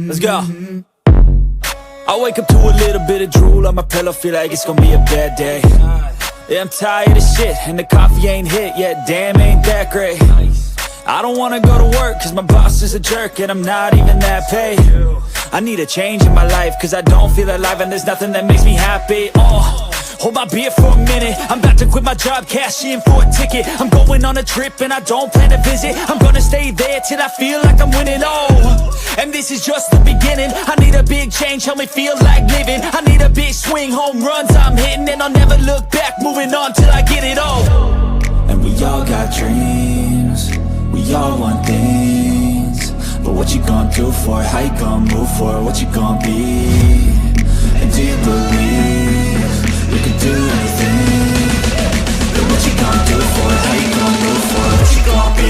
Let's go. I wake up to a little bit of drool on my pillow, feel like it's gonna be a bad day. Yeah, I'm tired of shit, and the coffee ain't hit yet, damn, ain't that great. I don't wanna go to work, cause my boss is a jerk, and I'm not even that paid. I need a change in my life, cause I don't feel alive, and there's nothing that makes me happy. Hold my beer for a minute, I'm about to quit my job, cash in for a ticket. I'm going on a trip and I don't plan to visit. I'm gonna stay there till I feel like I'm winning, and this is just the beginning. I need a big change, help me feel like living. I need a big swing, home runs I'm hitting, and I'll never look back, moving on till I get it all. And we all got dreams, we all want things, but what you gonna do for it? How you gonna move for it? What you gonna be? And do you believe you can do anything? But what you gonna do for it? How you gonna move for it? What you gonna be?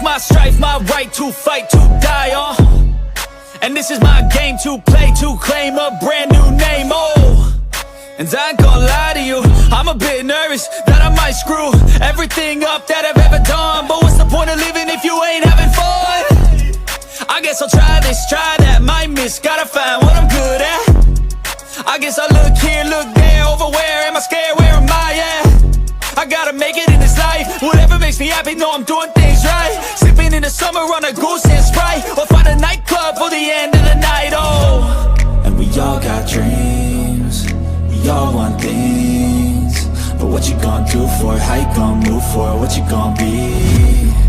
My strife, my right to fight, to die on. And this is my game to play, to claim a brand new name, And I ain't gonna lie to you, I'm a bit nervous that I might screw everything up that I've ever done. But what's the point of living if you ain't having fun? I guess I'll try this, try that, might miss, gotta find what I'm good at. I guess I look here, look there, over where am I scared, where am I at? I gotta make it in this life, whatever makes me happy, know I'm doing things right. Sipping in the summer on a goose and Sprite, or find a nightclub for the end of the night, And we all got dreams, we all want things, but what you gonna do for it? How you gonna move for it? What you gonna be?